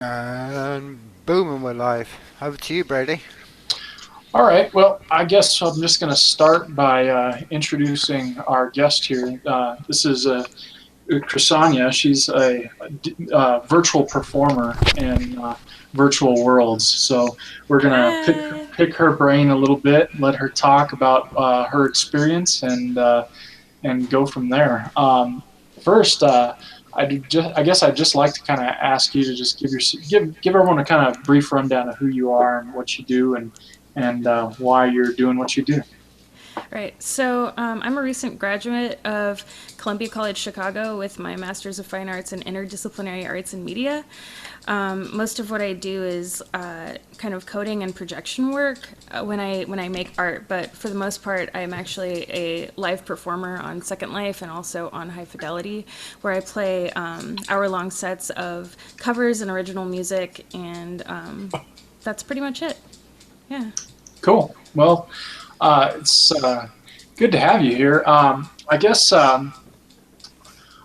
And booming with life. Over to you, Brady. All right. Well, I guess I'm just going to start by introducing our guest here. This is Krysania. She's a virtual performer in virtual worlds. So we're going to Hi. pick her brain a little bit, let her talk about her experience, and go from there. First, I guess I'd just like to kind of ask you to just give everyone a kind of brief rundown of who you are and what you do, and why you're doing what you do. Right. So I'm a recent graduate of Columbia College Chicago with my Master's of Fine Arts in Interdisciplinary Arts and Media. Most of what I do is kind of coding and projection work when I make art, but for the most part, I'm actually a live performer on Second Life and also on High Fidelity, where I play hour-long sets of covers and original music, and that's pretty much it. Yeah. Cool. Well, it's good to have you here. I guess I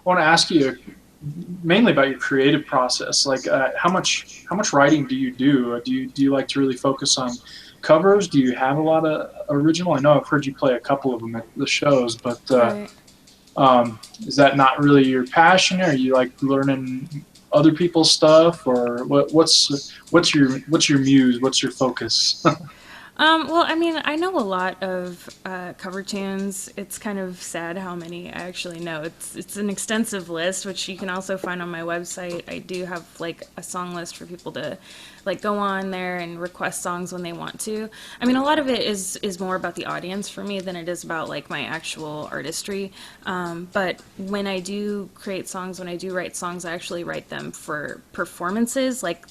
want to ask you mainly about your creative process. Like, how much writing do you do? Do you like to really focus on covers? Do you have a lot of original? I know I've heard you play a couple of them at the shows, but Right. is that not really your passion? Or are you like learning other people's stuff, or what's your muse? What's your focus? Well, I mean, I know a lot of cover tunes. It's kind of sad how many I actually know. It's an extensive list, which you can also find on my website. I do have like a song list for people to like go on there and request songs when they want to. I mean, a lot of it is more about the audience for me than it is about like my actual artistry. But when I do create songs, when I do write songs, I actually write them for performances, like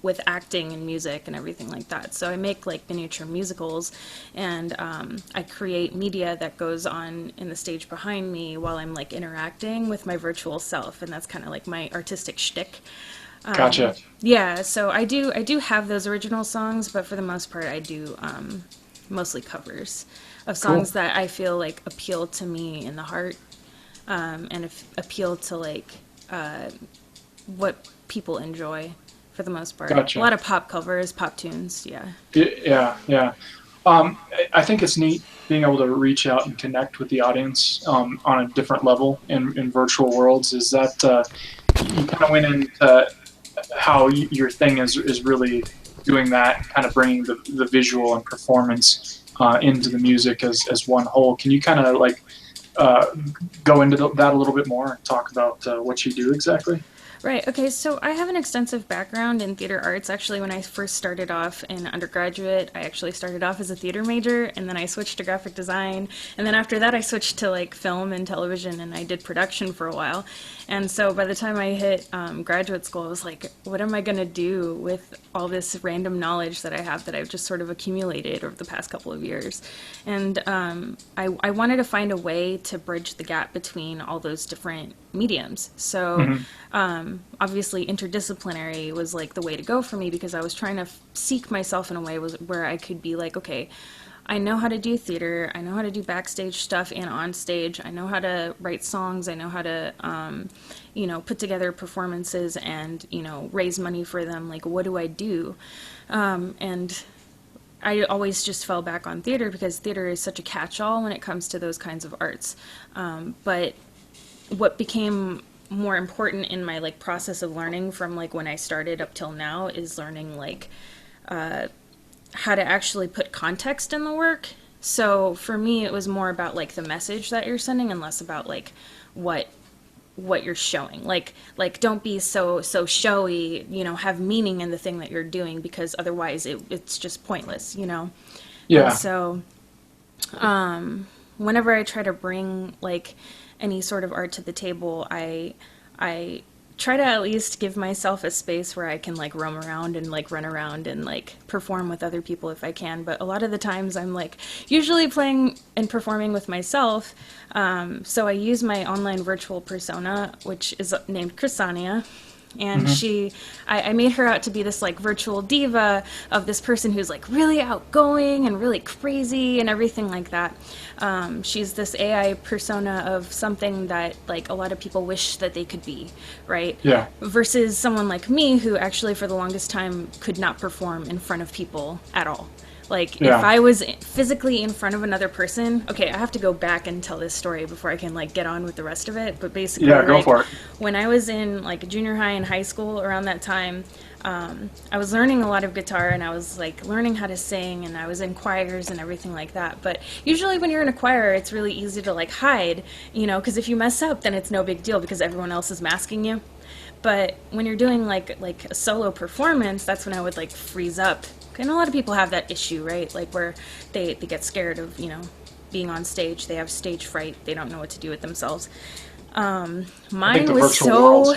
with acting and music and everything like that. So I make like miniature musicals, and I create media that goes on in the stage behind me while I'm like interacting with my virtual self, and that's kind of like my artistic shtick. Gotcha. Yeah, so I do have those original songs, but for the most part, I do mostly covers of Cool. songs that I feel like appeal to me in the heart, and appeal to like what people enjoy for the most part. A Gotcha. lot of pop covers, pop tunes, yeah. Yeah, yeah. I think it's neat being able to reach out and connect with the audience on a different level in virtual worlds. Is that you kind of went into how your thing is really doing that, kind of bringing the visual and performance into the music as one whole. Can you kind of like uh, go into that a little bit more and talk about what you do exactly? Right. Okay. So I have an extensive background in theater arts. Actually, when I first started off in undergraduate, I actually started off as a theater major, and then I switched to graphic design. And then after that, I switched to like film and television, and I did production for a while. And so by the time I hit graduate school, I was like, what am I going to do with all this random knowledge that I have that I've just sort of accumulated over the past couple of years? And I wanted to find a way to bridge the gap between all those different mediums. So Hmm. obviously interdisciplinary was like the way to go for me, because I was trying to seek myself in a way where I could be like, okay, I know how to do theater, I know how to do backstage stuff and on stage, I know how to write songs, I know how to put together performances and raise money for them. Like, what do I do? And I always just fell back on theater because theater is such a catch-all when it comes to those kinds of arts. But what became more important in my like process of learning from like when I started up till now is learning like how to actually put context in the work. So for me, it was more about like the message that you're sending and less about like what what you're showing. Like don't be so showy. Have meaning in the thing that you're doing, because otherwise it's just pointless. And Yeah. so whenever I try to bring like any sort of art to the table, I try to at least give myself a space where I can like roam around and like run around and like perform with other people if I can. But a lot of the times I'm like usually playing and performing with myself. So I use my online virtual persona, which is named Krysania. And I made her out to be this like virtual diva of this person who's like really outgoing and really crazy and everything like that. She's this AI persona of something that like a lot of people wish that they could be, right? Yeah. Versus someone like me who actually for the longest time could not perform in front of people at all. Like, if I was physically in front of another person, okay, I have to go back and tell this story before I can, like, get on with the rest of it. But basically, go like, for it. when I was in, like, junior high and high school around that time, I was learning a lot of guitar, and I was, like, learning how to sing, and I was in choirs and everything like that. But usually when you're in a choir, it's really easy to, like, hide, you know, because if you mess up, then it's no big deal because everyone else is masking you. But when you're doing, like a solo performance, that's when I would, like, freeze up. And a lot of people have that issue, right? Like where they get scared of, you know, being on stage. They have stage fright. They don't know what to do with themselves. Mine was so...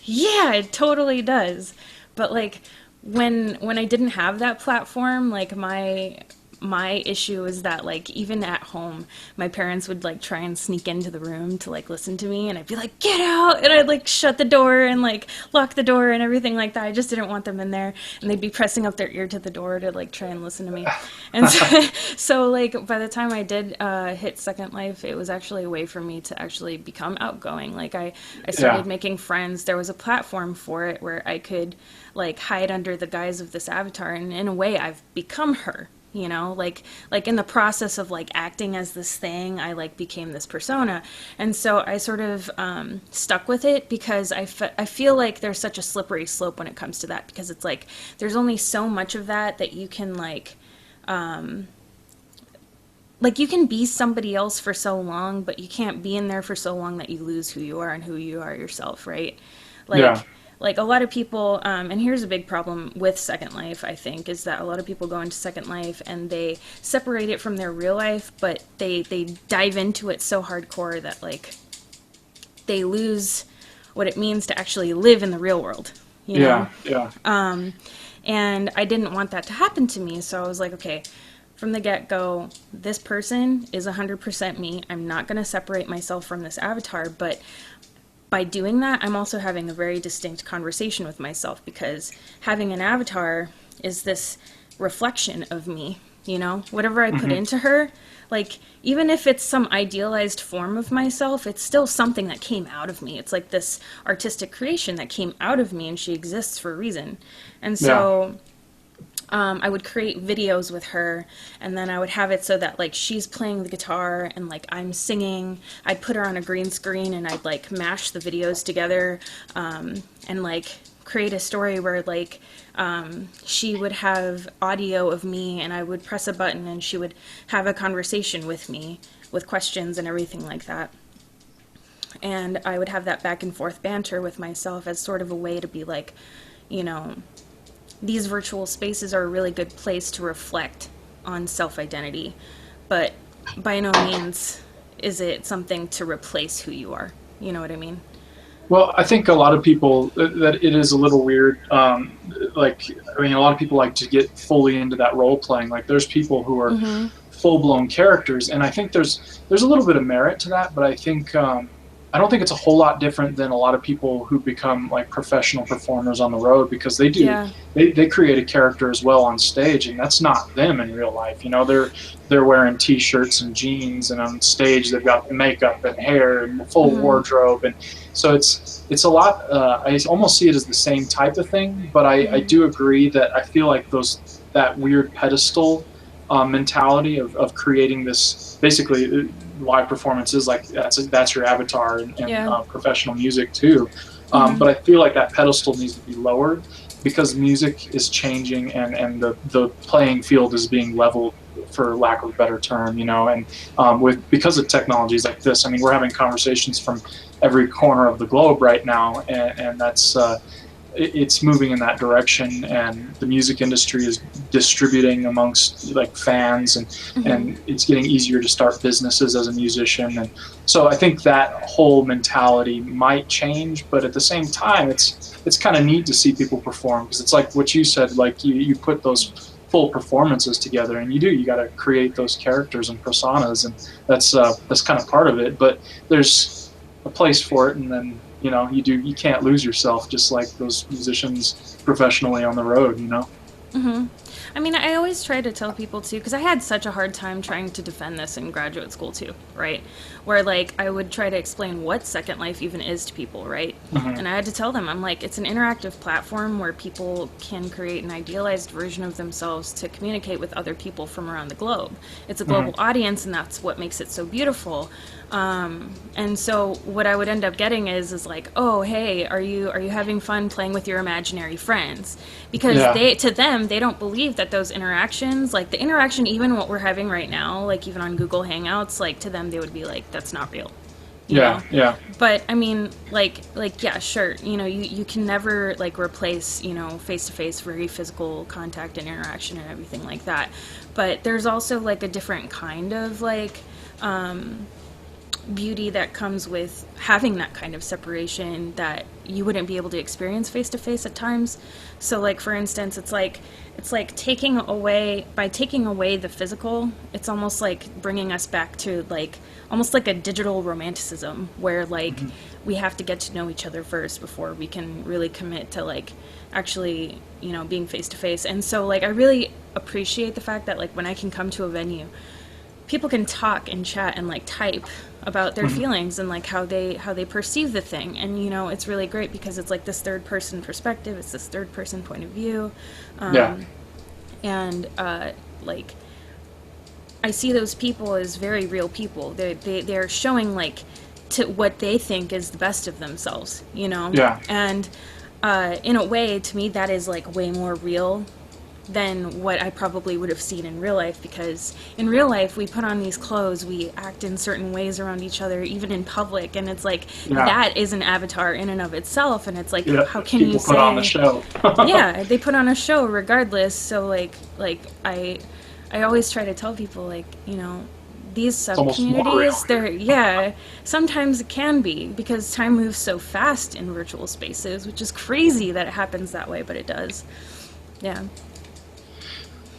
Yeah, it totally does. But like when I didn't have that platform, like my issue is that like even at home my parents would like try and sneak into the room to like listen to me, and I'd be like, get out, and I'd like shut the door and like lock the door and everything like that. I just didn't want them in there, and they'd be pressing up their ear to the door to like try and listen to me. And so like by the time I did hit Second Life, it was actually a way for me to actually become outgoing. Like I started making friends. There was a platform for it where I could like hide under the guise of this avatar, and in a way I've become her. You know, like in the process of like acting as this thing, I like became this persona. And so I sort of stuck with it because I feel like there's such a slippery slope when it comes to that, because it's like there's only so much of that you can like you can be somebody else for so long, but you can't be in there for so long that you lose who you are and who you are yourself, right? Like a lot of people, and here's a big problem with Second Life, I think, is that a lot of people go into Second Life and they separate it from their real life, but they dive into it so hardcore that like they lose what it means to actually live in the real world. You know? And I didn't want that to happen to me, so I was like, okay, from the get-go, this person is 100% me. I'm not going to separate myself from this avatar, but by doing that, I'm also having a very distinct conversation with myself, because having an avatar is this reflection of me, you know? Whatever I put into her, like, even if it's some idealized form of myself, it's still something that came out of me. It's like this artistic creation that came out of me, and she exists for a reason. And so... I would create videos with her, and then I would have it so that like she's playing the guitar and like I'm singing. I'd put her on a green screen and I'd like mash the videos together and like create a story where like she would have audio of me, and I would press a button and she would have a conversation with me with questions and everything like that. And I would have that back and forth banter with myself as sort of a way to be like, you know, these virtual spaces are a really good place to reflect on self-identity, but by no means is it something to replace who you are. You know what I mean? Well, I think a lot of people, that it is a little weird. Like, I mean, a lot of people like to get fully into that role playing. Like, there's people who are full-blown characters, and I think there's a little bit of merit to that, but I think I don't think it's a whole lot different than a lot of people who become like professional performers on the road, because they do they create a character as well on stage, and that's not them in real life. You know, they're wearing t-shirts and jeans, and on stage they've got makeup and hair and a full wardrobe, and so it's a lot. I almost see it as the same type of thing, but I do agree that I feel like that weird pedestal mentality of creating this basically live performances, like that's your avatar, and professional music too. But I feel like that pedestal needs to be lowered, because music is changing, and the playing field is being leveled, for lack of a better term, you know. And because of technologies like this, I mean, we're having conversations from every corner of the globe right now, and that's it's moving in that direction, and the music industry is distributing amongst like fans, and it's getting easier to start businesses as a musician. And so I think that whole mentality might change, but at the same time it's kind of neat to see people perform, because it's like what you said, like you put those full performances together, and you got to create those characters and personas, and that's kind of part of it. But there's a place for it, and then you can't lose yourself, just like those musicians professionally on the road, I mean, I always try to tell people too, because I had such a hard time trying to defend this in graduate school too, right? Where like I would try to explain what Second Life even is to people, right? Hmm. And I had to tell them, I'm like, it's an interactive platform where people can create an idealized version of themselves to communicate with other people from around the globe. It's a global audience, and that's what makes it so beautiful. And so what I would end up getting is like, oh, hey, are you having fun playing with your imaginary friends? Because Yeah, to them, they don't believe that those interactions, like the interaction, even what we're having right now, like even on Google Hangouts, like to them, they would be like, that's not real, you know? yeah, yeah, But I mean, yeah, sure, you can never like replace, face to face, very physical contact and interaction and everything like that. But there's also like a different kind of like, beauty that comes with having that kind of separation that you wouldn't be able to experience face to face at times. So like for instance, it's like taking away the physical, it's almost like bringing us back to like almost like a digital romanticism where like we have to get to know each other first before we can really commit to like actually, being face to face. And so like I really appreciate the fact that like when I can come to a venue, people can talk and chat and like type about their feelings and like how they perceive the thing. And it's really great because it's like this third person perspective, it's this third person point of view. yeah, And like I see those people as very real people. They're showing like to what they think is the best of themselves. yeah. And in a way, to me, that is like way more real than what I probably would have seen in real life, because in real life we put on these clothes, we act in certain ways around each other, even in public, and it's like Yeah. that is an avatar in and of itself, and it's like Yeah, how can people you put on the say show. yeah, they put on a show regardless. So like I always try to tell people like, these sub Almost more communities, real. they're yeah, sometimes it can be because time moves so fast in virtual spaces, which is crazy that it happens that way, but it does. Yeah.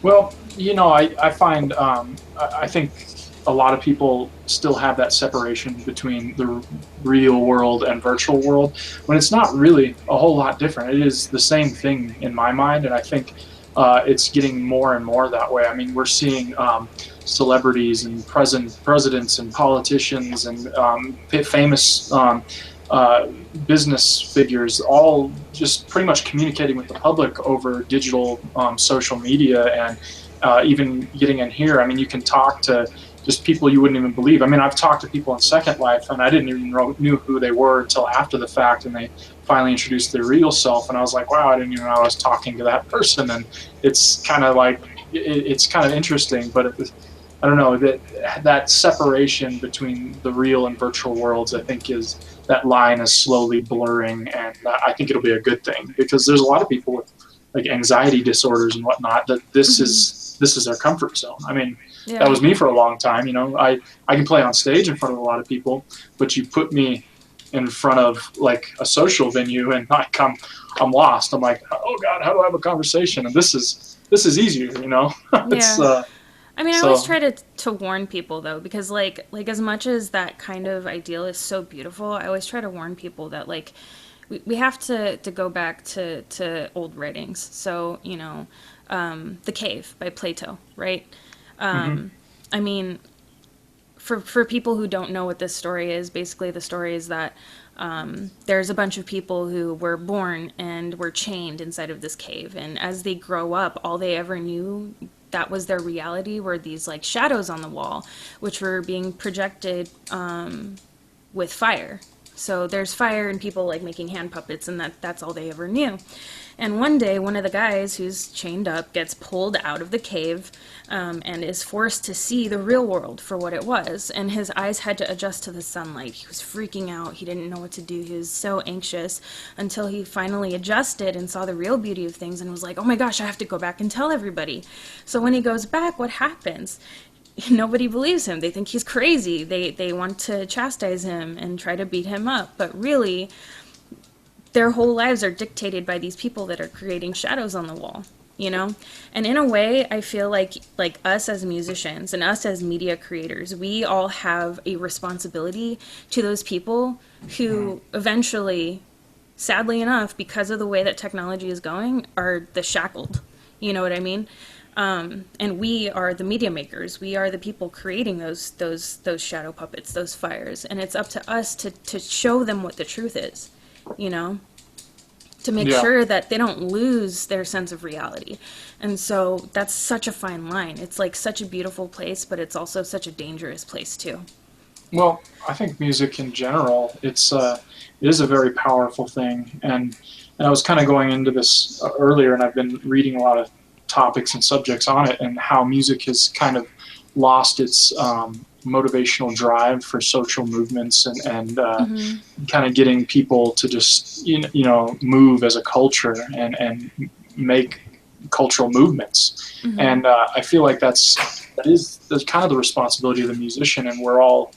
Well, I find I think a lot of people still have that separation between the real world and virtual world, when it's not really a whole lot different. It is the same thing in my mind, and I think it's getting more and more that way. I mean, we're seeing celebrities and presidents and politicians and famous business figures all just pretty much communicating with the public over digital social media, and even getting in here. I mean, you can talk to just people you wouldn't even believe. I mean, I've talked to people in Second Life, and I didn't even knew who they were until after the fact, and they finally introduced their real self, and I was like, wow, I didn't even know I was talking to that person. And it's kind of like it's kind of interesting, but I don't know, that separation between the real and virtual worlds, I think that line is slowly blurring, and I think it'll be a good thing, because there's a lot of people with like anxiety disorders and whatnot that this is their comfort zone. I mean, Yeah. that was me for a long time. I can play on stage in front of a lot of people, but you put me in front of like a social venue, and I'm lost. I'm like, oh God, how do I have a conversation? And this is easier. It's Yeah. I mean, I always so try to warn people though, because like as much as that kind of ideal is so beautiful, I always try to warn people that like we have to go back to old writings. So The Cave by Plato, right? mhm, I mean, for people who don't know what this story is, basically the story is that there's a bunch of people who were born and were chained inside of this cave, and as they grow up, all they ever knew that was their reality were these like shadows on the wall, which were being projected with fire. So there's fire and people like making hand puppets, and that's all they ever knew. And one day, one of the guys who's chained up gets pulled out of the cave and is forced to see the real world for what it was. And his eyes had to adjust to the sunlight. He was freaking out. He didn't know what to do. He was so anxious until he finally adjusted and saw the real beauty of things and was like, oh my gosh, I have to go back and tell everybody. So when he goes back, what happens? Nobody believes him. They think he's crazy. They want to chastise him and try to beat him up. But really, their whole lives are dictated by these people that are creating shadows on the wall. And in a way, I feel like us as musicians and us as media creators, we all have a responsibility to those people who eventually, sadly enough, because of the way that technology is going, are the shackled. You know what I mean? And we are the media makers. We are the people creating those shadow puppets, those fires, and it's up to us to show them what the truth is. You know, to make Yeah. sure that they don't lose their sense of reality. And so that's such a fine line. It's like such a beautiful place, but it's also such a dangerous place too. Well, I think music in general, it is a very powerful thing, and I was kind of going into this earlier, and I've been reading a lot of topics and subjects on it, and how music has kind of lost its motivational drive for social movements, and kind of getting people to just move as a culture and make cultural movements. And I feel like that's kind of the responsibility of the musician, and we're all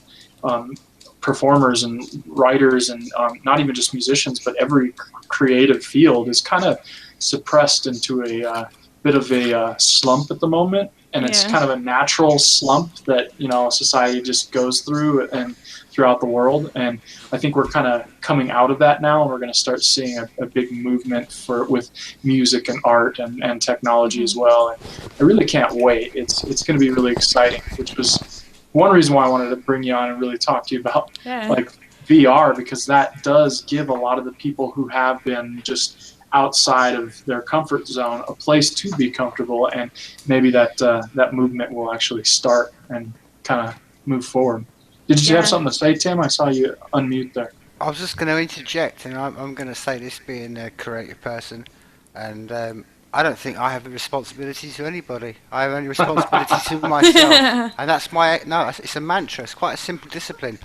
performers and writers, and not even just musicians, but every creative field is kind of suppressed into a bit of a slump at the moment, and it's Yeah. kind of a natural slump that society just goes through and throughout the world. And I think we're kind of coming out of that now, and we're going to start seeing a big movement with music and art and technology as well. And I really can't wait. It's going to be really exciting, which was one reason why I wanted to bring you on and really talk to you about Yeah. like VR, because that does give a lot of the people who have been just outside of their comfort zone a place to be comfortable, and maybe that movement will actually start and kind of move forward. Did you have Yeah. something to say, Tim? I saw you unmute there. I was just going to interject, and I'm going to say this, being a creative person, and I don't think I have a responsibility to anybody. I have only responsibility to myself, and that's it's a mantra. It's quite a simple discipline.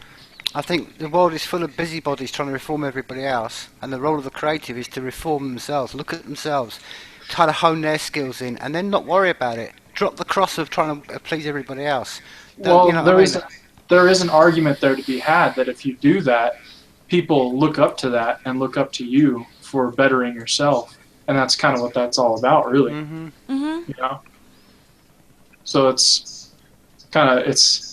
I think the world is full of busybodies trying to reform everybody else, and the role of the creative is to reform themselves, look at themselves, try to hone their skills in, and then not worry about it. Drop the cross of trying to please everybody else. Well, You know what I mean? there is an argument there to be had that if you do that, people look up to that and look up to you for bettering yourself, and that's kind of what that's all about, really. You know. So it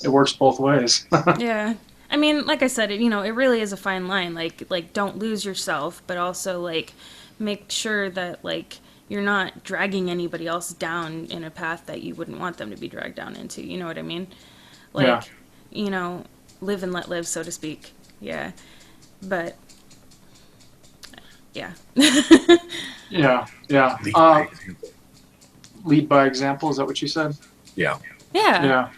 works both ways. Yeah. I mean, like I said, it really is a fine line. Like don't lose yourself, but also like make sure that like you're not dragging anybody else down in a path that you wouldn't want them to be dragged down into. You know what I mean? Like, Yeah. Live and let live, so to speak. Yeah. But yeah. Yeah. Lead by example. Lead by example. Is that what you said? Yeah. Yeah. Yeah.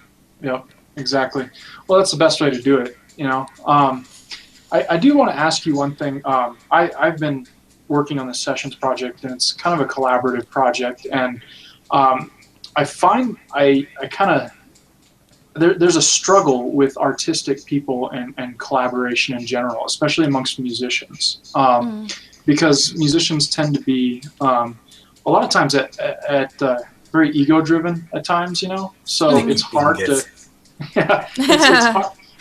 Yep. Exactly. Well, that's the best way to do it. I do want to ask you one thing. I've been working on this sessions project, and it's kind of a collaborative project. And I find I kind of there's a struggle with artistic people and collaboration in general, especially amongst musicians, because musicians tend to be a lot of times at very ego-driven at times. So it's hard to. Yeah,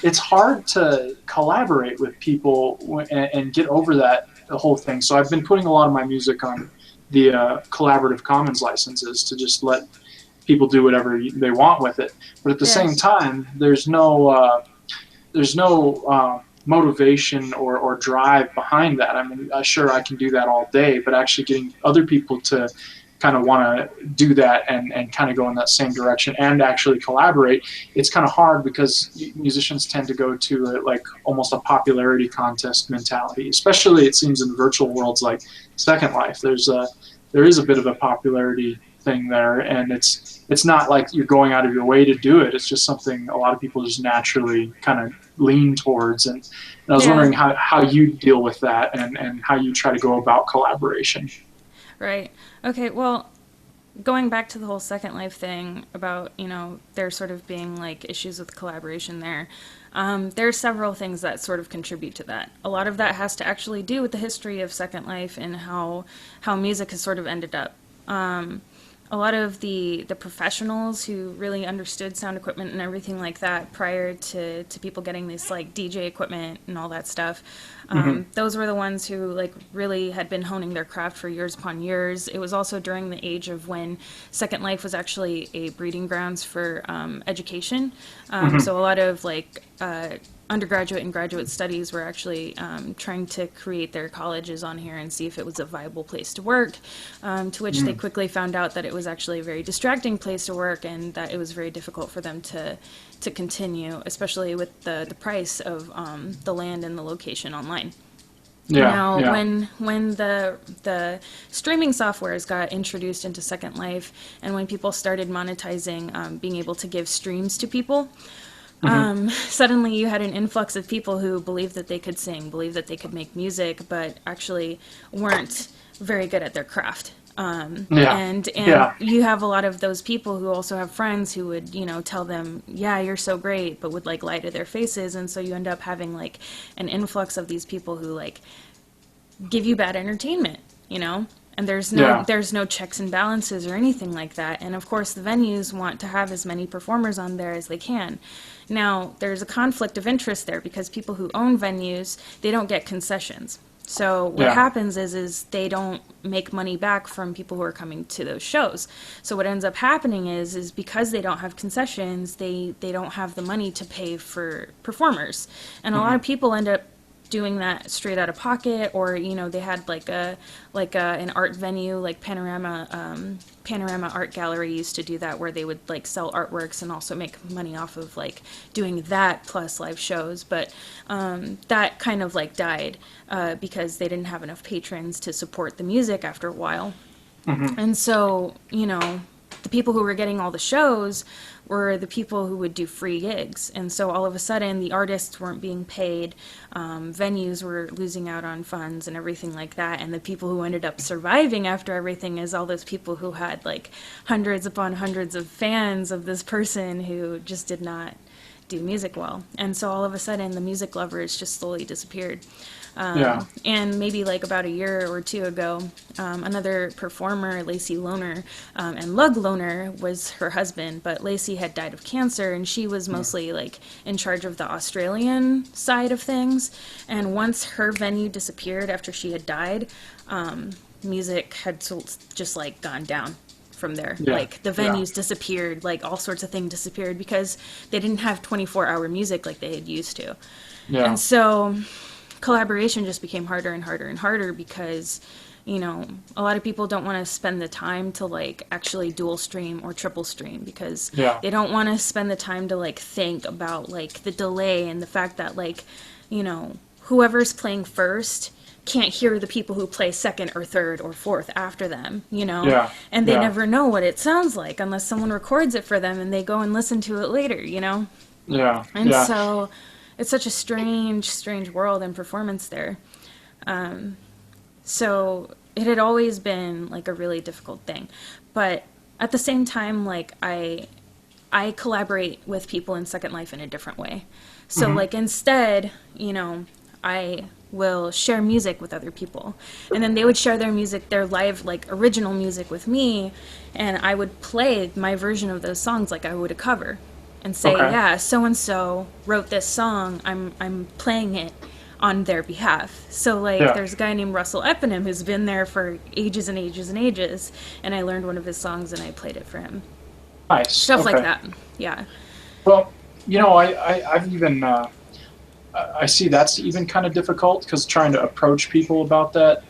it's hard to collaborate with people and get over the whole thing. So I've been putting a lot of my music on the Collaborative Commons licenses to just let people do whatever they want with it. But at the same time, there's no motivation or drive behind that. I mean, sure, I can do that all day, but actually getting other people to kind of want to do that and kind of go in that same direction and actually collaborate, it's kind of hard because musicians tend to go to like almost a popularity contest mentality, especially it seems in virtual worlds like Second Life. There is a bit of a popularity thing there, and it's not like you're going out of your way to do it. It's just something a lot of people just naturally kind of lean towards. And I was wondering how you deal with that and how you try to go about collaboration. Right. Okay, well, going back to the whole Second Life thing about, there sort of being like issues with collaboration there, there are several things that sort of contribute to that. A lot of that has to actually do with the history of Second Life and how music has sort of ended up. A lot of the professionals who really understood sound equipment and everything like that prior to people getting this like DJ equipment and all that stuff, those were the ones who like really had been honing their craft for years upon years. It was also during the age of when Second Life was actually a breeding grounds for education. So a lot of like undergraduate and graduate studies were actually trying to create their colleges on here and see if it was a viable place to work, to which they quickly found out that it was actually a very distracting place to work and that it was very difficult for them to continue, especially with the price of the land and the location online. Now, when the streaming softwares got introduced into Second Life, and when people started monetizing, being able to give streams to people, suddenly you had an influx of people who believed that they could sing, believed that they could make music, but actually weren't very good at their craft. And you have a lot of those people who also have friends who would, tell them, yeah, you're so great, but would lie to their faces. And so you end up having an influx of these people who give you bad entertainment, and there's no checks and balances or anything like that. And of course the venues want to have as many performers on there as they can. Now there's a conflict of interest there because people who own venues, they don't get concessions. So what happens is they don't make money back from people who are coming to those shows. So what ends up happening is because they don't have concessions, they don't have the money to pay for performers. And a lot of people end up doing that straight out of pocket, or they had an art venue like Panorama Art Gallery used to do that, where they would sell artworks and also make money off of doing that plus live shows. But that kind of died because they didn't have enough patrons to support the music after a while. And so the people who were getting all the shows were the people who would do free gigs. And so all of a sudden the artists weren't being paid, venues were losing out on funds and everything like that. And the people who ended up surviving after everything is all those people who had hundreds upon hundreds of fans of this person who just did not do music well. And so all of a sudden the music lovers just slowly disappeared. And maybe about a year or two ago, another performer, Lacey Loner, and Lug Loner was her husband, but Lacey had died of cancer, and she was mostly in charge of the Australian side of things. And once her venue disappeared after she had died, music had just gone down from there. The venues disappeared, all sorts of things disappeared because they didn't have 24-hour music like they had used to. And so collaboration just became harder and harder and harder because, a lot of people don't want to spend the time to actually dual stream or triple stream because they don't want to spend the time to think about the delay and the fact that whoever's playing first can't hear the people who play second or third or fourth after them, and they never know what it sounds like unless someone records it for them and they go and listen to it later, So it's such a strange world and performance there. So it had always been a really difficult thing. But at the same time, I collaborate with people in Second Life in a different way. So instead, I will share music with other people. And then they would share their music, their live, original music with me, and I would play my version of those songs like I would a cover. And say, yeah, so-and-so wrote this song, I'm playing it on their behalf. So, there's a guy named Russell Epinem who's been there for ages and ages and ages, and I learned one of his songs and I played it for him. Nice. Stuff like that, yeah. Well, I've even, I see that's even kind of difficult because trying to approach people about that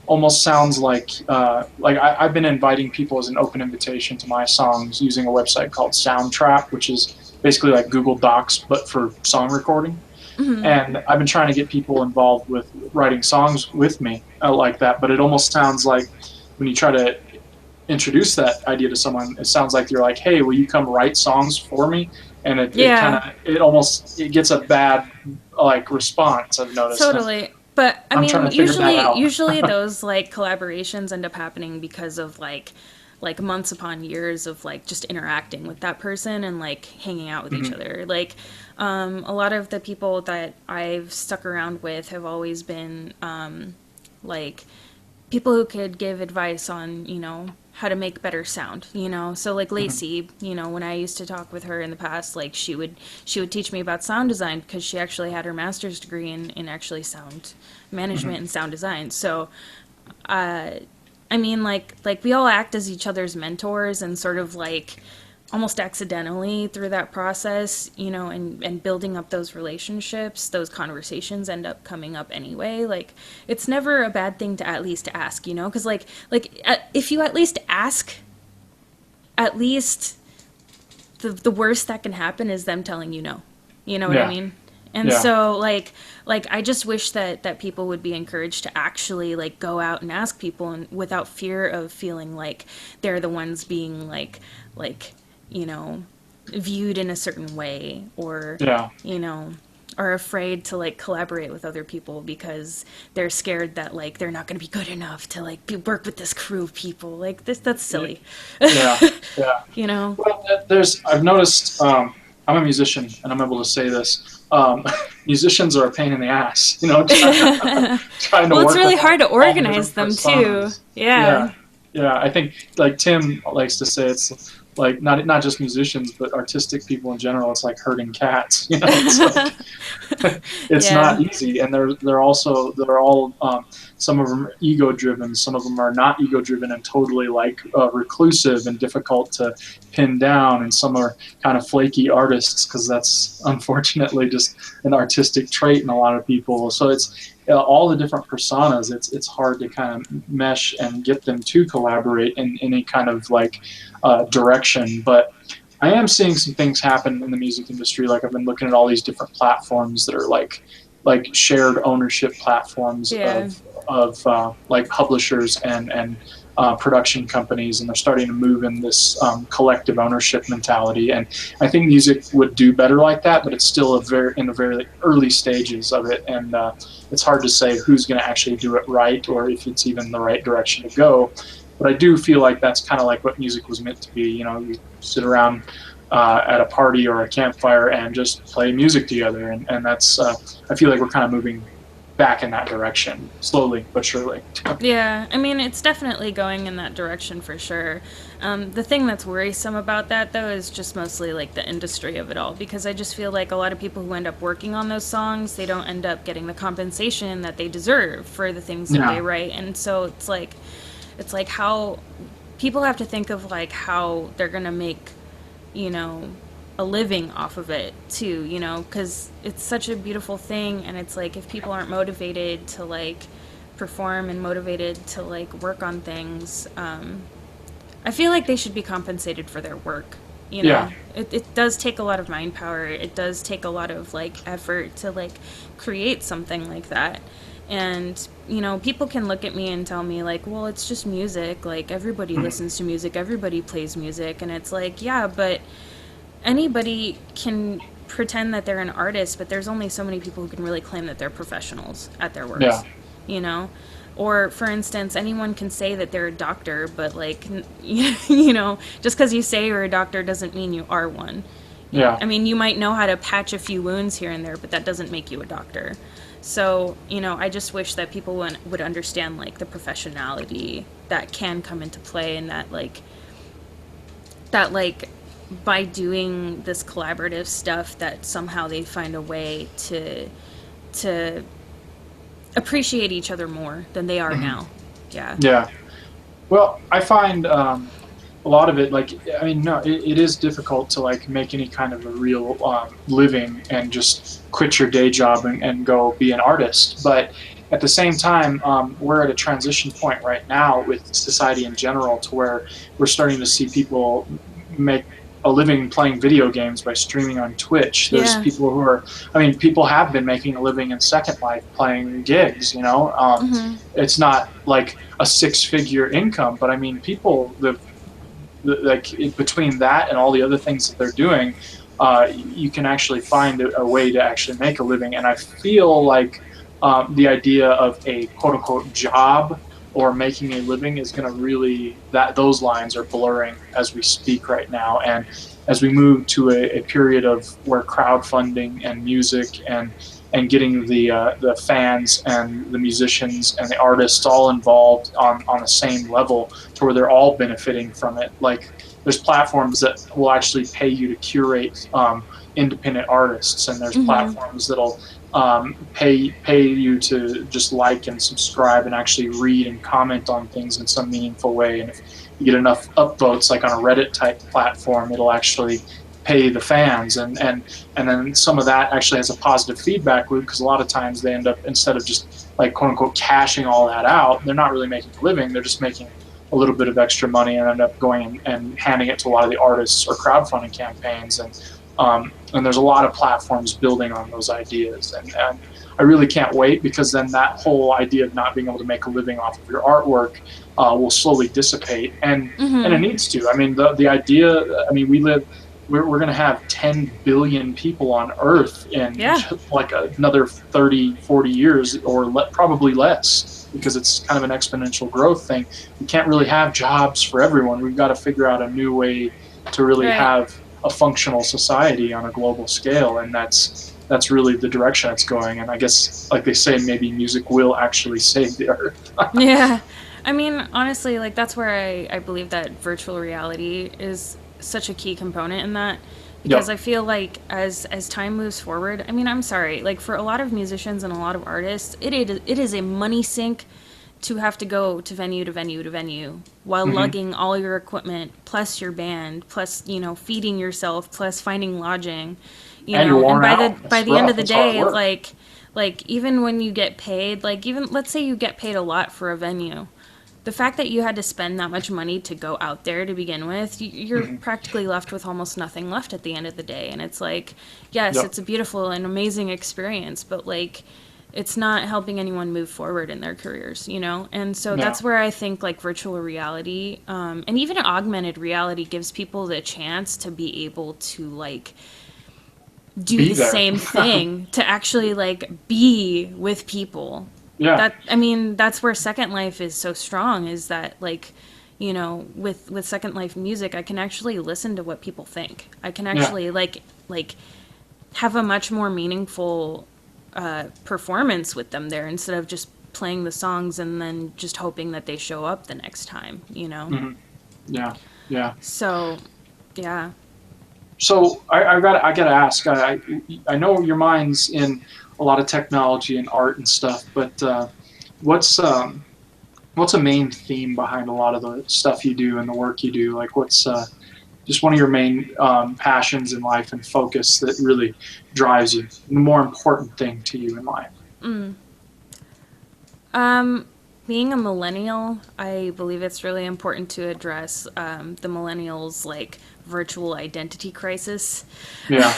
almost sounds I've been inviting people as an open invitation to my songs using a website called Soundtrap, which is basically like Google Docs but for song recording. And I've been trying to get people involved with writing songs with me like that, but it almost sounds like when you try to introduce that idea to someone, it sounds like you're like, hey, will you come write songs for me? And it gets a bad response, I've noticed. Totally. But I mean, usually those collaborations end up happening because of months upon years of just interacting with that person and hanging out with each other. A lot of the people that I've stuck around with have always been people who could give advice on how to make better sound, so Lacey, when I used to talk with her in the past, she would teach me about sound design because she actually had her master's degree in actually sound management and sound design. So I mean, we all act as each other's mentors and sort of almost accidentally through that process, you know, and building up those relationships, those conversations end up coming up anyway. Like, it's never a bad thing to at least ask, you know, because if you at least ask, at least the worst that can happen is them telling you no. You know what I mean? And so I just wish that people would be encouraged to actually like go out and ask people, and without fear of feeling like they're the ones being like you know, viewed in a certain way, or you know, are afraid to like collaborate with other people because they're scared that like they're not going to be good enough to like work with this crew of people. Like that's silly. Yeah. You know. Well, I've noticed. I'm a musician, and I'm able to say this. Musicians are a pain in the ass. You know, trying to well, it's work really with hard to all the organize them different too. personas. Yeah. Yeah. I think like Tim likes to say, it's like not just musicians, but artistic people in general. It's like herding cats. You know, it's like it's not easy, and they're all some of them are ego driven, some of them are not ego driven and totally like reclusive and difficult to pin down, and some are kind of flaky artists because that's unfortunately just an artistic trait in a lot of people. So it's all the different personas. It's hard to kind of mesh and get them to collaborate in any kind of like direction, but I am seeing some things happen in the music industry. Like I've been looking at all these different platforms that are like shared ownership platforms of like publishers and production companies, and they're starting to move in this collective ownership mentality. And I think music would do better like that, but it's still in the very early stages of it, and it's hard to say who's going to actually do it right, or if it's even the right direction to go. But I do feel like that's kind of like what music was meant to be. You know, you sit around at a party or a campfire and just play music together, and that's I feel like we're kind of moving back in that direction, slowly but surely. Yeah, I mean, it's definitely going in that direction for sure. The thing that's worrisome about that, though, is just mostly like the industry of it all, because I just feel like a lot of people who end up working on those songs, they don't end up getting the compensation that they deserve for the things that they write. And so it's like how people have to think of like how they're gonna make, you know, a living off of it too, you know, because it's such a beautiful thing. And it's like, if people aren't motivated to like perform and motivated to like work on things, I feel like they should be compensated for their work, you know. It does take a lot of mind power, it does take a lot of like effort to like create something like that. And, you know, people can look at me and tell me, like, well, it's just music. Like, everybody listens to music. Everybody plays music. And it's like, yeah, but anybody can pretend that they're an artist, but there's only so many people who can really claim that they're professionals at their works, you know? Or, for instance, anyone can say that they're a doctor, but, like, you know, just because you say you're a doctor doesn't mean you are one. Yeah. I mean, you might know how to patch a few wounds here and there, but that doesn't make you a doctor. So, you know, I just wish that people would understand, like, the professionality that can come into play, and that, like, by doing this collaborative stuff, that somehow they find a way to appreciate each other more than they are now. Yeah. Well, I find a lot of it, like, I mean, no, it is difficult to like make any kind of a real living and just quit your day job and go be an artist. But at the same time, we're at a transition point right now with society in general, to where we're starting to see people make a living playing video games by streaming on Twitch. There's people who are, I mean, people have been making a living in Second Life playing gigs, you know. It's not like a six-figure income, but I mean, people live like between that and all the other things that they're doing, you can actually find a way to actually make a living. And I feel like the idea of a quote-unquote job or making a living is going to really, those lines are blurring as we speak right now. And as we move to a period of where crowdfunding and music and getting the fans and the musicians and the artists all involved on the same level, to where they're all benefiting from it. Like, there's platforms that will actually pay you to curate independent artists, and there's platforms that'll pay you to just like and subscribe and actually read and comment on things in some meaningful way. And if you get enough upvotes, like on a Reddit type platform, it'll actually pay the fans, and then some of that actually has a positive feedback loop, because a lot of times they end up, instead of just like quote unquote cashing all that out, they're not really making a living, they're just making a little bit of extra money and end up going and handing it to a lot of the artists or crowdfunding campaigns. And there's a lot of platforms building on those ideas, and I really can't wait, because then that whole idea of not being able to make a living off of your artwork will slowly dissipate, and it needs to. I mean, the idea, I mean, we're going to have 10 billion people on Earth in like another 30, 40 years, or probably less, because it's kind of an exponential growth thing. We can't really have jobs for everyone. We've got to figure out a new way to really have a functional society on a global scale, and that's really the direction it's going. And I guess, like they say, maybe music will actually save the Earth. Yeah. I mean, honestly, like, that's where I believe that virtual reality is such a key component in that, because I feel like as time moves forward, I mean, I'm sorry, like, for a lot of musicians and a lot of artists, it is a money sink to have to go to venue to venue to venue while lugging all your equipment, plus your band, plus, you know, feeding yourself, plus finding lodging, you and know, you're worn and out. by the end of the That's hard day, work. like even when you get paid, like, even let's say you get paid a lot for a venue, the fact that you had to spend that much money to go out there to begin with, you're practically left with almost nothing left at the end of the day. And it's like, yes, it's a beautiful and amazing experience, but like, it's not helping anyone move forward in their careers, you know? And so that's where I think like virtual reality, and even augmented reality, gives people the chance to be able to like do Be the there. same thing, to actually like be with people. Yeah. That, I mean, that's where Second Life is so strong, is that like, you know, with Second Life music, I can actually listen to what people think. I can actually like have a much more meaningful performance with them there, instead of just playing the songs and then just hoping that they show up the next time, you know? Yeah. So, yeah. So I gotta ask. I know your mind's in a lot of technology and art and stuff, but what's a main theme behind a lot of the stuff you do and the work you do? Like, what's just one of your main passions in life and focus that really drives you? The more important thing to you in life? Being a millennial, I believe it's really important to address the millennials' like virtual identity crisis. Yeah.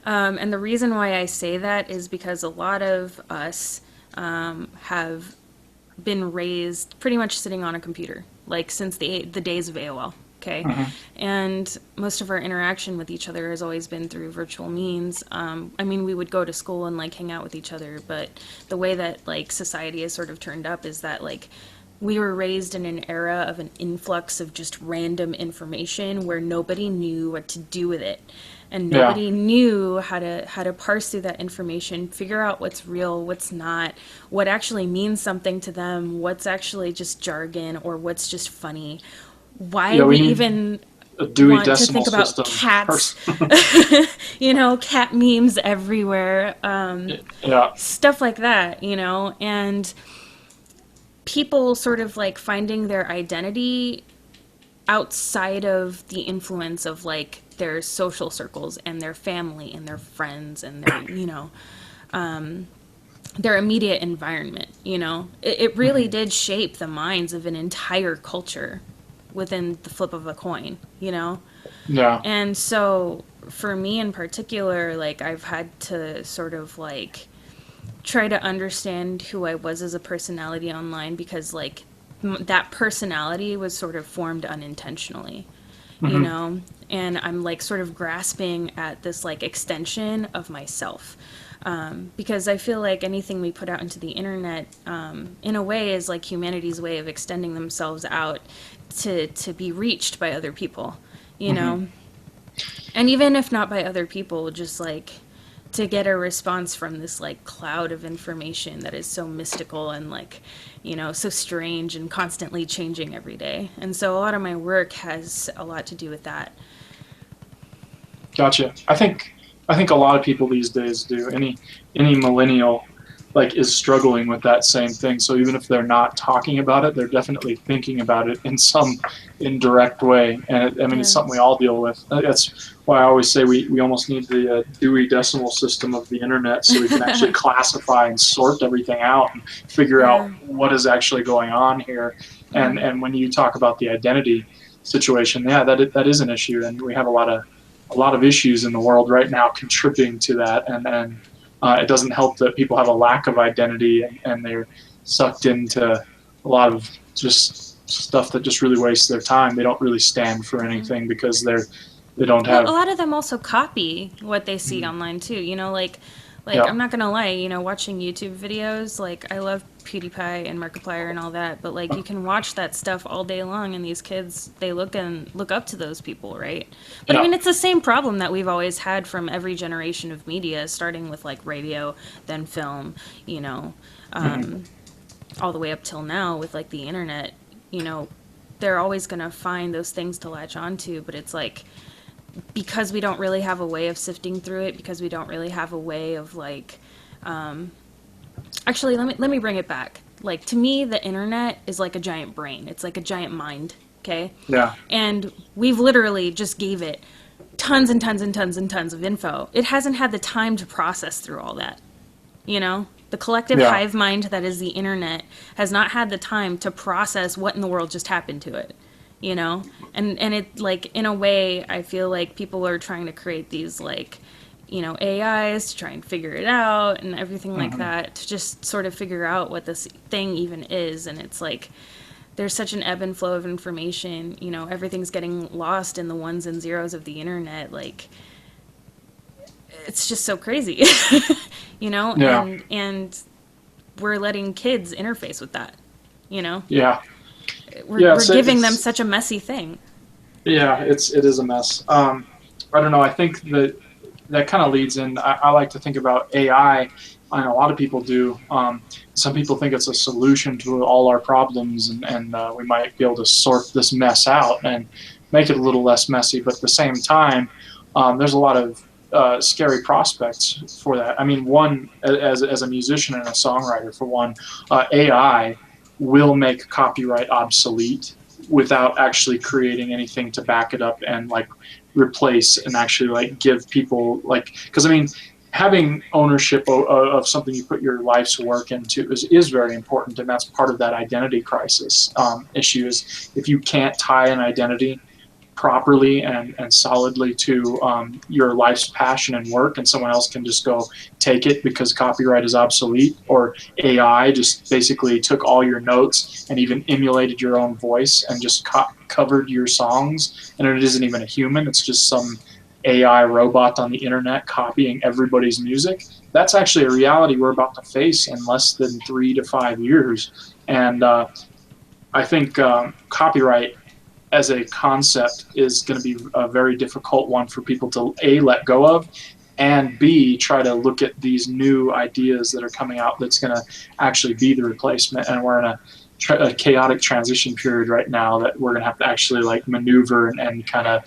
And the reason why I say that is because a lot of us have been raised pretty much sitting on a computer, like since the days of AOL. Okay. And most of our interaction with each other has always been through virtual means. I mean, we would go to school and like hang out with each other, but the way that like society has sort of turned up is that like we were raised in an era of an influx of just random information where nobody knew what to do with it. And nobody knew how to parse through that information, figure out what's real, what's not, what actually means something to them, what's actually just jargon, or what's just funny. Why we even a Dewey want to Decimal think about System cats, you know, cat memes everywhere, stuff like that, you know, and people sort of like finding their identity outside of the influence of like their social circles and their family and their friends and their, you know, their immediate environment, you know. It really did shape the minds of an entire culture within the flip of a coin, you know? Yeah. And so for me in particular, like I've had to sort of like try to understand who I was as a personality online, because like that personality was sort of formed unintentionally, you know? And I'm like sort of grasping at this like extension of myself. Because I feel like anything we put out into the internet, in a way, is like humanity's way of extending themselves out to be reached by other people, you know? And even if not by other people, just like to get a response from this like cloud of information that is so mystical and like, you know, so strange and constantly changing every day. And so a lot of my work has a lot to do with that. Gotcha. I think I think a lot of people these days do. Any millennial like is struggling with that same thing. So even if they're not talking about it, they're definitely thinking about it in some indirect way. And I mean, it's Yeah. something we all deal with. That's why I always say we almost need the Dewey Decimal System of the internet so we can actually classify and sort everything out and figure Yeah. out what is actually going on here. And when you talk about the identity situation, yeah, that is an issue, and we have a lot of issues in the world right now contributing to that, and it doesn't help that people have a lack of identity, and they're sucked into a lot of just stuff that just really wastes their time. They don't really stand for anything because they don't Well, a have. lot of them also copy what they see online too. You know, like Yeah. I'm not gonna lie. You know, watching YouTube videos, like I love PewDiePie and Markiplier and all that, but like you can watch that stuff all day long, and these kids they look up to those people, right? But I Yeah. mean, it's the same problem that we've always had from every generation of media, starting with like radio, then film. You know, all the way up till now with like the internet. You know, they're always gonna find those things to latch onto, but it's like because we don't really have a way of sifting through it, because we don't really have a way of like actually let me bring it back. Like to me the internet is like a giant brain. It's like a giant mind, okay? Yeah. And we've literally just gave it tons and tons and tons and tons of info. It hasn't had the time to process through all that. You know? The collective Yeah. hive mind that is the internet has not had the time to process what in the world just happened to it. You know? And it like in a way I feel like people are trying to create these like AIs to try and figure it out and everything like that to just sort of figure out what this thing even is. And it's like there's such an ebb and flow of information. You know, everything's getting lost in the ones and zeros of the internet. Like it's just so crazy, you know. Yeah. And we're letting kids interface with that. You know, Yeah. we're Yeah. we're So giving them it's such a messy thing. yeah. It is a mess. I don't know. I think that kind of leads in. I like to think about AI. I know a lot of people do. Some people think it's a solution to all our problems, and we might be able to sort this mess out and make it a little less messy. But at the same time, there's a lot of scary prospects for that. I mean, one, as a musician and a songwriter, for one, AI will make copyright obsolete without actually creating anything to back it up and like replace and actually like give people like, because I mean having ownership of something you put your life's work into is very important, and that's part of that identity crisis issue. Is if you can't tie an identity properly and solidly to your life's passion and work, and someone else can just go take it because copyright is obsolete, or AI just basically took all your notes and even emulated your own voice and just covered your songs, and it isn't even a human, it's just some AI robot on the internet copying everybody's music. That's actually a reality we're about to face in less than 3 to 5 years. And I think copyright as a concept is going to be a very difficult one for people to A, let go of, and B, try to look at these new ideas that are coming out that's going to actually be the replacement. And we're in a chaotic transition period right now that we're going to have to actually like maneuver and kind of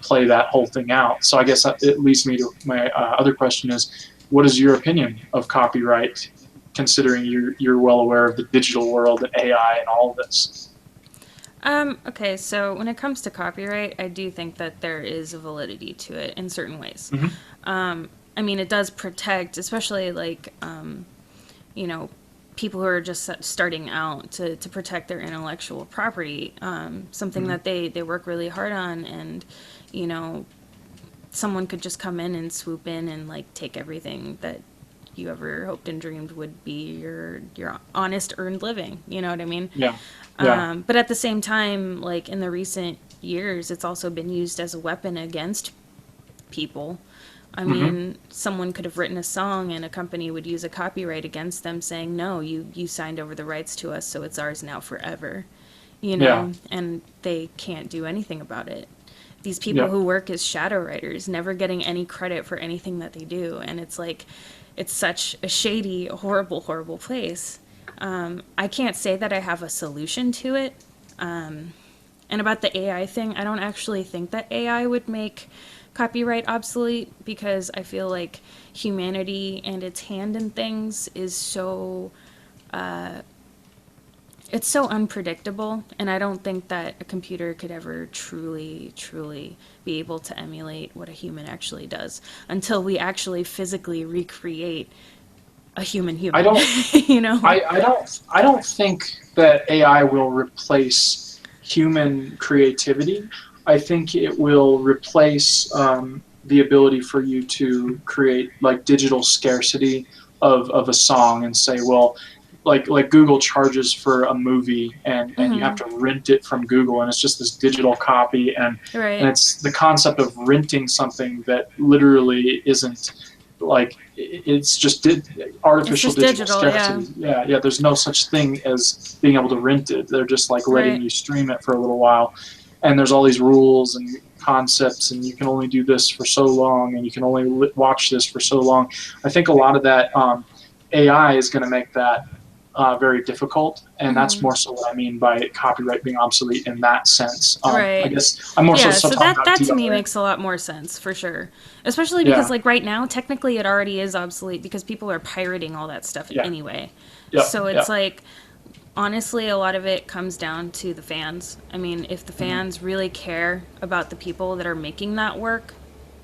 play that whole thing out. So I guess it leads me to my other question is, what is your opinion of copyright, considering you're well aware of the digital world and AI and all of this? Okay, so when it comes to copyright, I do think that there is a validity to it in certain ways. I mean, it does protect, especially like, you know, people who are just starting out to protect their intellectual property, something that they work really hard on, and, you know, someone could just come in and swoop in and like take everything that you ever hoped and dreamed would be your honest earned living. You know what I mean? Yeah. Yeah. But at the same time, like in the recent years, it's also been used as a weapon against people. I mean, someone could have written a song and a company would use a copyright against them saying, no, you signed over the rights to us, so it's ours now forever. You know, and they can't do anything about it. These people Yeah. who work as shadow writers, never getting any credit for anything that they do. And it's like, it's such a shady, horrible, horrible place. I can't say that I have a solution to it. And And about the AI thing, I don't actually think that AI would make copyright obsolete, because I feel like humanity and its hand in things is so it's so unpredictable, and I don't think that a computer could ever truly be able to emulate what a human actually does until we actually physically recreate a human. I don't. You know? I don't think that AI will replace human creativity. I think it will replace the ability for you to create like digital scarcity of a song and say, well, like Google charges for a movie, and you have to rent it from Google, and it's just this digital copy, and Right. it's the concept of renting something that literally isn't like, it's just artificial It's just digital digital, yeah. scarcity. Yeah, there's no such thing as being able to rent it. They're just like letting Right. you stream it for a little while, and there's all these rules and concepts, and you can only do this for so long, and you can only watch this for so long. I think a lot of that AI is going to make that very difficult, and that's more so what I mean by copyright being obsolete in that sense. Right. I guess I'm more Yeah, so so talking about that to me DRM. makes a lot more sense, for sure. Especially because, Yeah. like, right now, technically it already is obsolete because people are pirating all that stuff Yeah. anyway. Yeah, So it's yeah. like, honestly, a lot of it comes down to the fans. I mean, if the fans really care about the people that are making that work,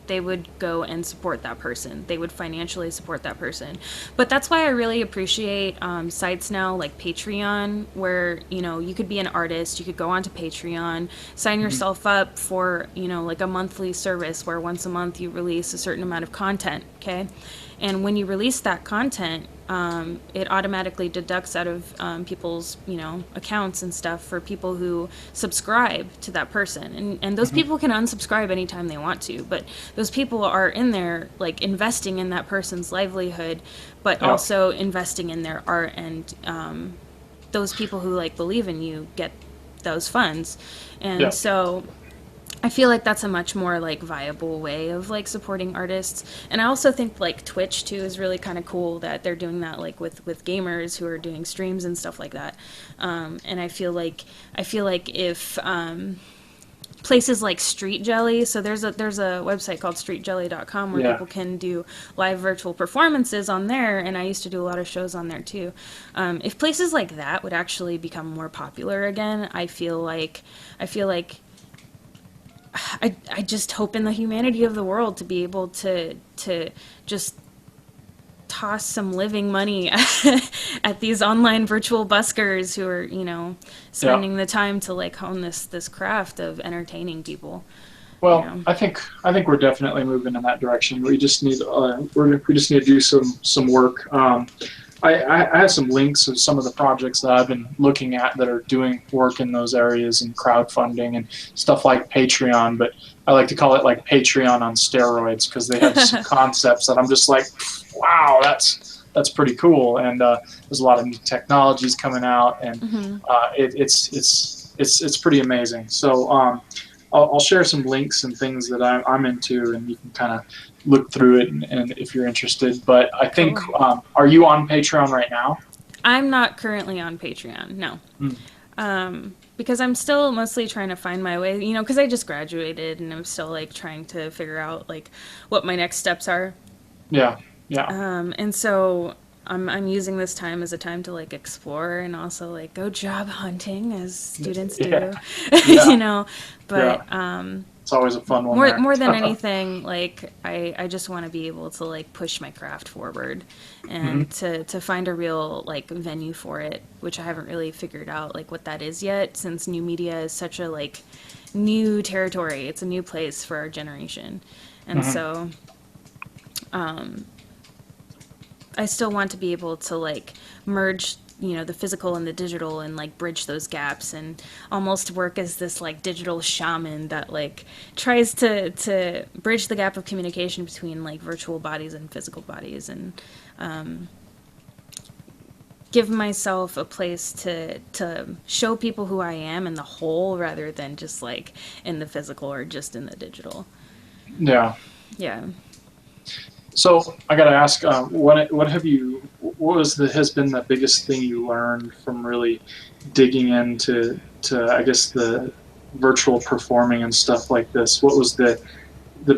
they would go and support that person. They would financially support that person. But that's why I really appreciate sites now like Patreon, where, you know, you could be an artist, you could go onto Patreon, sign yourself up for, you know, like a monthly service where once a month you release a certain amount of content, okay? And when you release that content, it automatically deducts out of people's, you know, accounts and stuff for people who subscribe to that person. And those people can unsubscribe anytime they want to, but those people are in there, like, investing in that person's livelihood, but Yeah. also investing in their art. And those people who, like, believe in you get those funds. And Yeah. so I feel like that's a much more, like, viable way of, like, supporting artists. And I also think, like, Twitch too is really kind of cool that they're doing that, like, with gamers who are doing streams and stuff like that. And I feel like if places like Street Jelly, so there's a website called streetjelly.com where Yeah. people can do live virtual performances on there, and I used to do a lot of shows on there too. If places like that would actually become more popular again, I feel like I just hope in the humanity of the world to be able to just toss some living money at these online virtual buskers who are, you know, spending the time to, like, hone this craft of entertaining people. Well, Yeah. I think we're definitely moving in that direction. We just need we just need to do some work. I have some links of some of the projects that I've been looking at that are doing work in those areas and crowdfunding and stuff like Patreon, but I like to call it like Patreon on steroids because they have some concepts that I'm just like, wow, that's pretty cool. And there's a lot of new technologies coming out, and it's pretty amazing. So I'll share some links and things that I'm into, and you can kind of look through it and if you're interested. But I think, Cool. are you on Patreon right now? I'm not currently on Patreon, no. Because I'm still mostly trying to find my way, you know, because I just graduated and I'm still, like, trying to figure out, like, what my next steps are. Yeah, yeah, And so I'm using this time as a time to, like, explore and also, like, go job hunting as students do, Yeah. you know. But it's always a fun one. more than anything, like, I just want to be able to, like, push my craft forward and to find a real, like, venue for it, which I haven't really figured out, like, what that is yet, since new media is such a, like, new territory. It's a new place for our generation. And so I still want to be able to, like, merge, you know, the physical and the digital and, like, bridge those gaps and almost work as this, like, digital shaman that, like, tries to bridge the gap of communication between, like, virtual bodies and physical bodies, and give myself a place to show people who I am in the whole rather than just, like, in the physical or just in the digital. Yeah. Yeah. So I got to ask, what has been the biggest thing you learned from really digging into I guess the virtual performing and stuff like this? What was the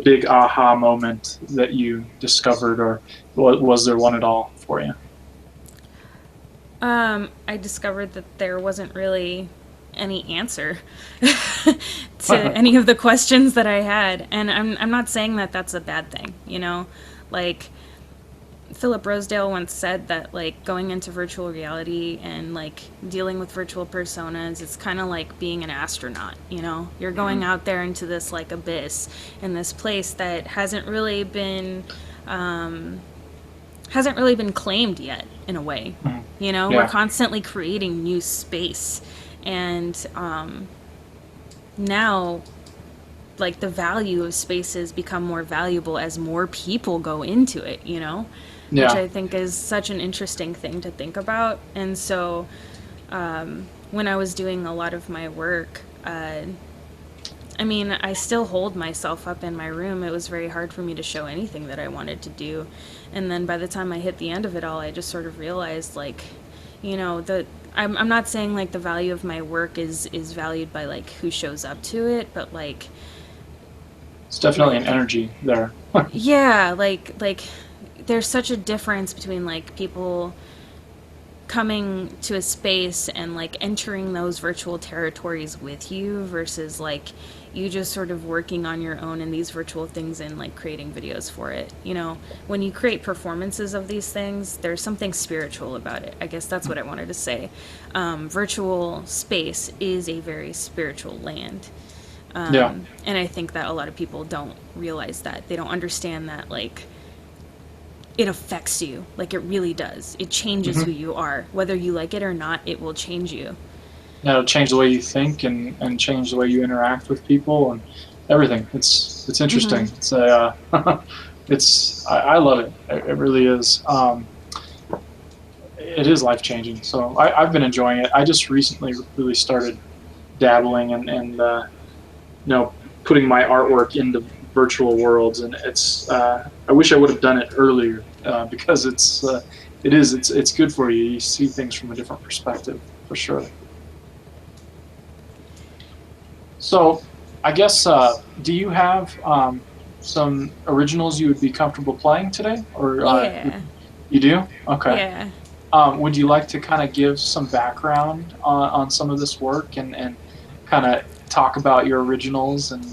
big aha moment that you discovered, or was there one at all for you? I discovered that there wasn't really any answer to any of the questions that I had, and I'm not saying that that's a bad thing, you know, like Philip Rosedale once said that like going into virtual reality and like dealing with virtual personas, it's kind of like being an astronaut, you know, you're going out there into this like abyss in this place that hasn't really been claimed yet in a way. You know, we're constantly creating new space, and now like the value of spaces become more valuable as more people go into it, you know, which I think is such an interesting thing to think about. And so when I was doing a lot of my work, I mean, I still hold myself up in my room. It was very hard for me to show anything that I wanted to do. And then by the time I hit the end of it all, I just sort of realized, like, you know, I'm not saying, like, the value of my work is valued by, like, who shows up to it, but, like... It's definitely an energy there. Yeah, like, there's such a difference between, like, people coming to a space and, like, entering those virtual territories with you versus, like, you just sort of working on your own in these virtual things and like creating videos for it. You know, when you create performances of these things, there's something spiritual about it. I guess that's what I wanted to say. Virtual space is a very spiritual land. And I think that a lot of people don't realize that. They don't understand that, like, it affects you. Like, it really does. It changes who you are. Whether you like it or not, it will change you. Yeah, it'll change the way you think and change the way you interact with people and everything. It's interesting. It's I love it. It really is. It is life changing. So I've been enjoying it. I just recently really started dabbling and you know, putting my artwork into virtual worlds, and it's I wish I would have done it earlier because it's good for you. You see things from a different perspective for sure. So, I guess, do you have some originals you would be comfortable playing today? Or you do? Okay. Yeah. Would you like to kind of give some background on some of this work and kind of talk about your originals and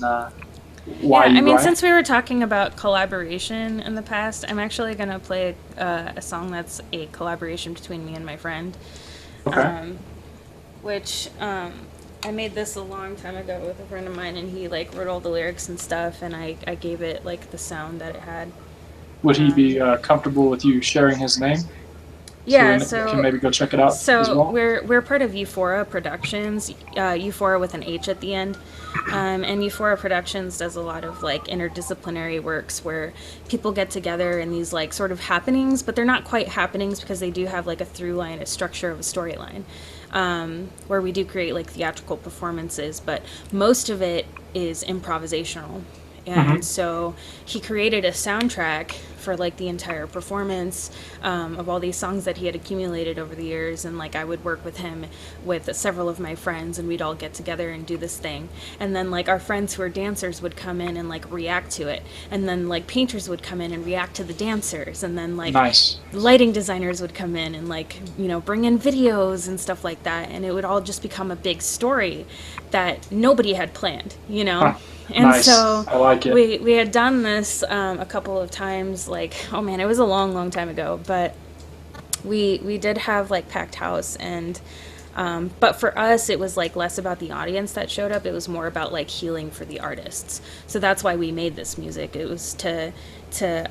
why you write? Since we were talking about collaboration in the past, I'm actually going to play a song that's a collaboration between me and my friend. Okay. Which... I made this a long time ago with a friend of mine, and he like wrote all the lyrics and stuff, and I gave it like the sound that it had. Would he be comfortable with you sharing his name? Yeah, so we can maybe go check it out. So as well? we're part of Euphoria Productions, Euphoria with an H at the end, and Euphoria Productions does a lot of like interdisciplinary works where people get together in these like sort of happenings, but they're not quite happenings because they do have like a through line, a structure of a storyline. Where we do create like theatrical performances, but most of it is improvisational. And so he created a soundtrack for like the entire performance of all these songs that he had accumulated over the years, and like I would work with him with several of my friends, and we'd all get together and do this thing, and then like our friends who are dancers would come in and like react to it, and then like painters would come in and react to the dancers, and then like lighting designers would come in and like, you know, bring in videos and stuff like that, and it would all just become a big story that nobody had planned, you know. And so I like it. We had done this a couple of times, like, oh man, it was a long time ago, but we did have like packed house, and but for us it was like less about the audience that showed up, it was more about like healing for the artists. So that's why we made this music. It was to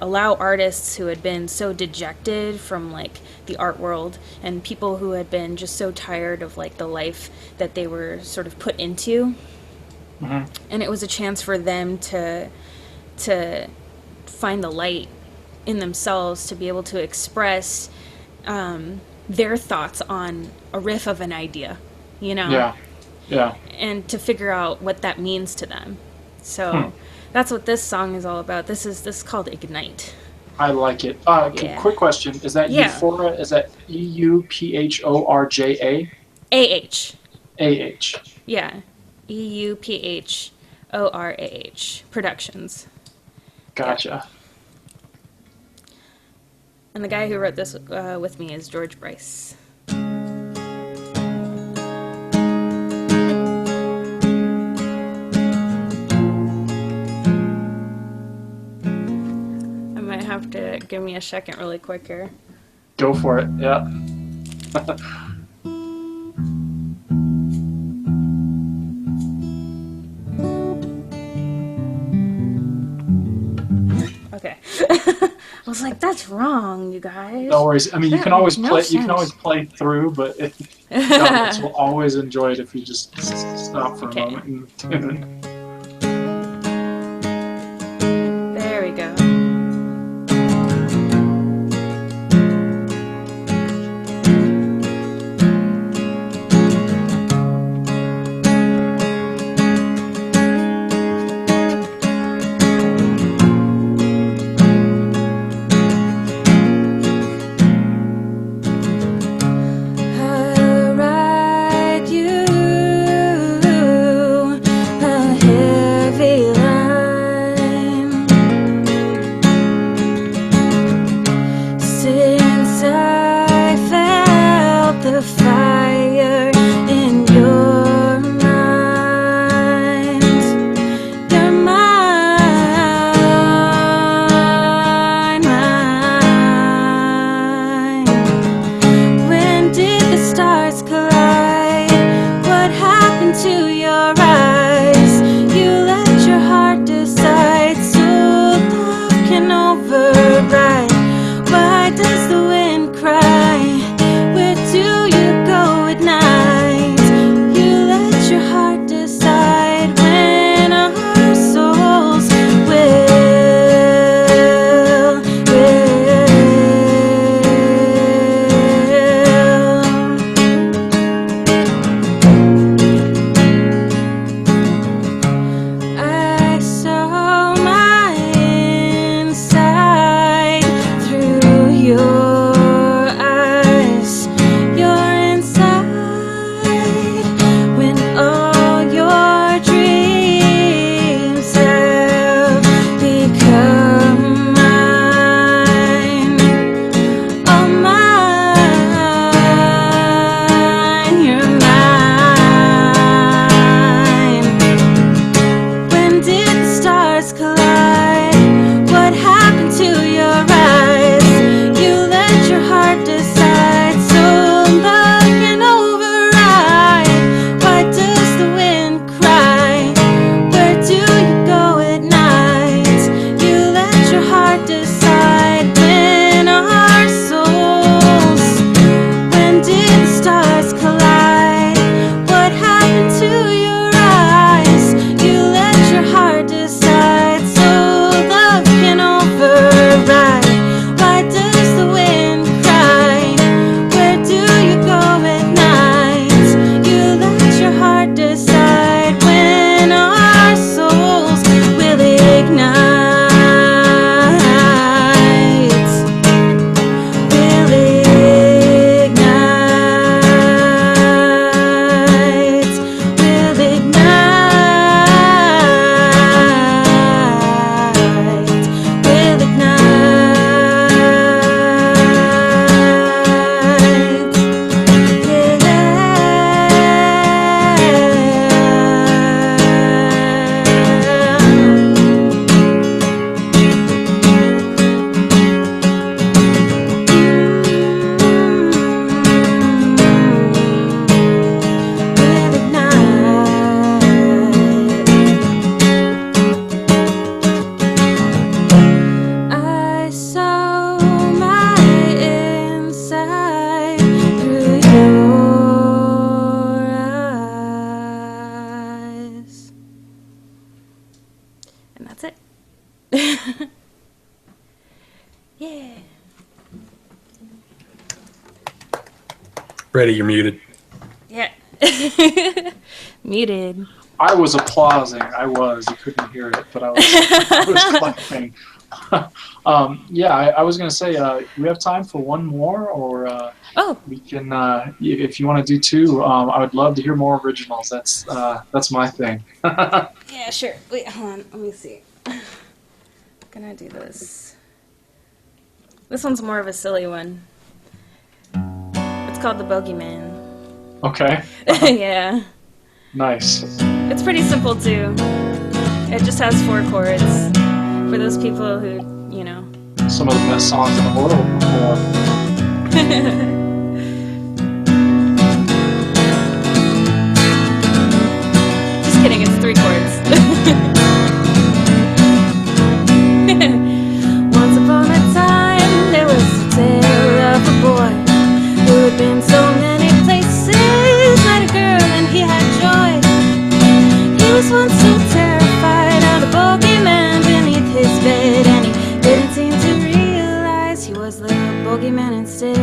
allow artists who had been so dejected from like the art world, and people who had been just so tired of like the life that they were sort of put into. And it was a chance for them to find the light in themselves, to be able to express their thoughts on a riff of an idea, you know? Yeah. And to figure out what that means to them. So that's what this song is all about. This is called Ignite. I like it. Quick question. Is that Euphoria? Is that EUPHORJA? AH. AH. Yeah. EUPHORAH Productions. Gotcha. And the guy who wrote this with me is George Bryce. I might have to give me a second really quick here. Go for it. Yeah. Okay. I was like, that's wrong, you guys. No worries. I mean, you That can always makes no play. You sense. can always play through, but the audience will always enjoy it if you just stop for Okay. a moment. And There we go. I'll write you a heavy line, since I felt the fire in your mind. You're mine. When did the stars collide? What happened to your eyes? You let your heart decide, so love can override. Why does the wind cry? Where do you go at night? You let your heart decide when our souls I saw my inside through your eyes. Your inside when all your dreams have become mine. All mine, you're mine. When did the stars collide? What happened to your eyes? You let your heart decide, so love can override. Why does the wind cry? Where do you go at night? You let your heart decide when our souls. When did the stars collide? What happened to your eyes? You let your heart decide, so love can override. Why does the wind cry? Where do you go at night? You let your heart decide when our souls will ignite. Will ignite. Will ignite. Will ignite. Will ignite. I saw my inside through your eyes. And that's it. Yeah. Freddie, you're muted. Yeah. Muted. I was applauding. I was. You couldn't hear it, but I was clapping. Yeah, I was gonna say, we have time for one more, or Oh, we can, if you want to do two. I would love to hear more originals. That's my thing. yeah, sure. Wait, hold on. Let me see. I'm gonna do this. This one's more of a silly one. It's called The Bogeyman. Okay, Yeah. nice. It's pretty simple, too. It just has 4 chords. For those people who, you know. Some of the best songs in the world. Just kidding, it's 3 chords. Once upon a time, there was a tale of a boy who had been so many places, met a girl and he had joy. He was once so terrified of the bogeyman beneath his bed, and he didn't seem to realize he was the bogeyman instead.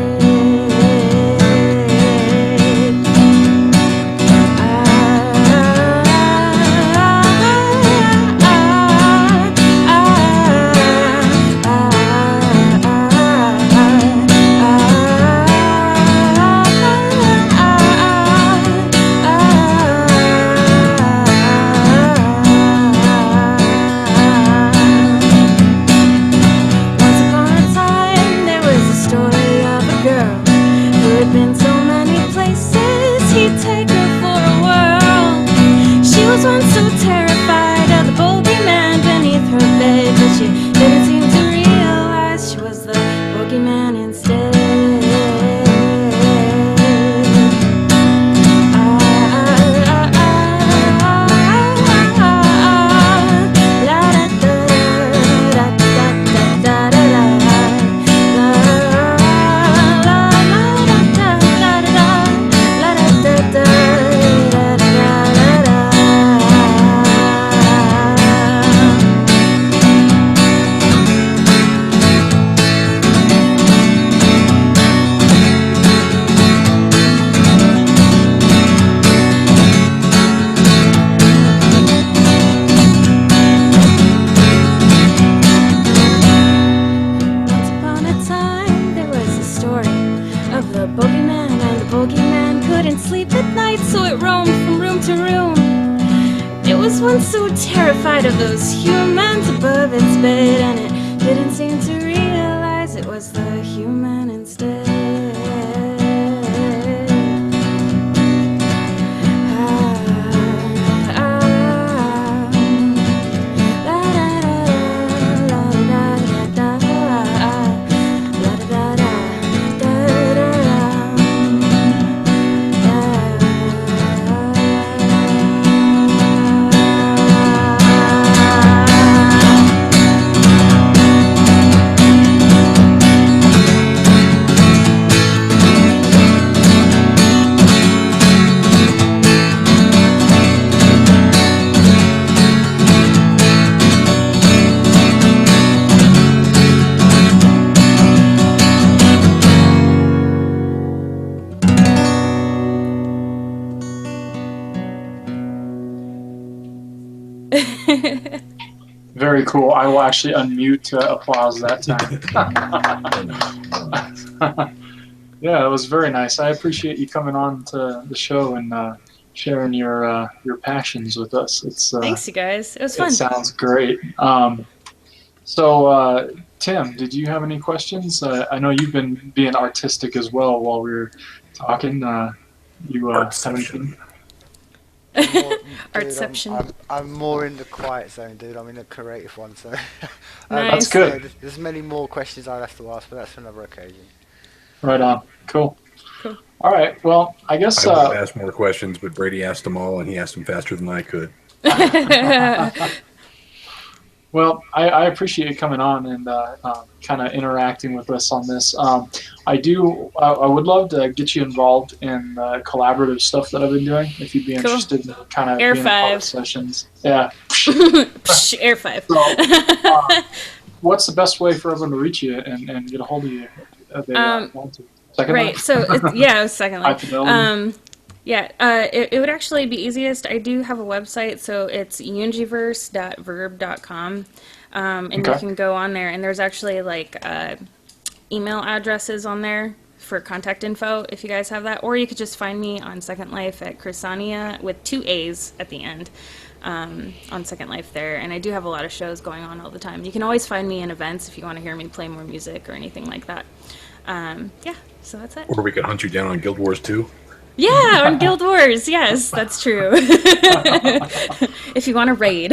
Once upon a time, there was a story of a girl who had been so many places, he'd take her for a whirl. She was once so terrified of the bogeyman beneath her bed, but she didn't seem to realize she was the bogeyman instead. Once upon a time, there was a story of the bogeyman, and the bogeyman couldn't sleep at night, so it roamed from room to room. It was once so terrified of those humans above its bed, and it didn't seem to realize it was the human instead. Very cool. I will actually unmute applause that time. Yeah, that was very nice. I appreciate you coming on to the show and sharing your passions with us. Thanks, you guys. It was It fun. sounds great. Tim, did you have any questions? I know you've been being artistic as well while we were talking. You have anything? Dude, Artception. I'm more in the quiet zone, dude. I'm in the creative one, so Nice. That's good. there's many more questions I'd have to ask, but that's for another occasion. Right on. Cool. Cool. All right. Well, I guess. I would have asked more questions, but Brady asked them all, and he asked them faster than I could. Well, I appreciate you coming on and kind of interacting with us on this. I would love to get you involved in collaborative stuff that I've been doing. If you'd be Cool. interested in kind of Air being a part of 5. sessions. Yeah. Psh, Air 5. So, what's the best way for everyone to reach you and get a hold of you if they want to? Second Right. line? So yeah, it was second line. High fidelity. Yeah, it would actually be easiest. I do have a website, so it's universe.verb.com, and you Okay. can go on there, and there's actually like email addresses on there for contact info if you guys have that, or you could just find me on Second Life at Krysania with 2 A's at the end on Second Life there, and I do have a lot of shows going on all the time. You can always find me in events if you want to hear me play more music or anything like that. Yeah, so that's it. Or we could hunt you down on Guild Wars 2. Yeah, on Guild Wars. Yes, that's true. If you want to raid.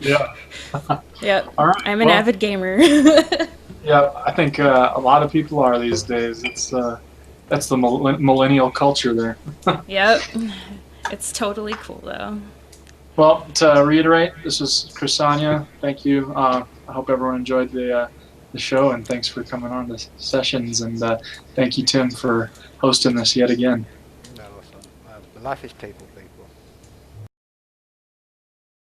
Yeah. Yep. All right. I'm an well, avid gamer. Yeah, I think a lot of people are these days. That's the millennial culture there. Yep. It's totally cool though. Well, to reiterate, this is Krysania. Thank you. I hope everyone enjoyed the show, and thanks for coming on the sessions. And thank you, Tim, for hosting this yet again. No, awesome. Life is people.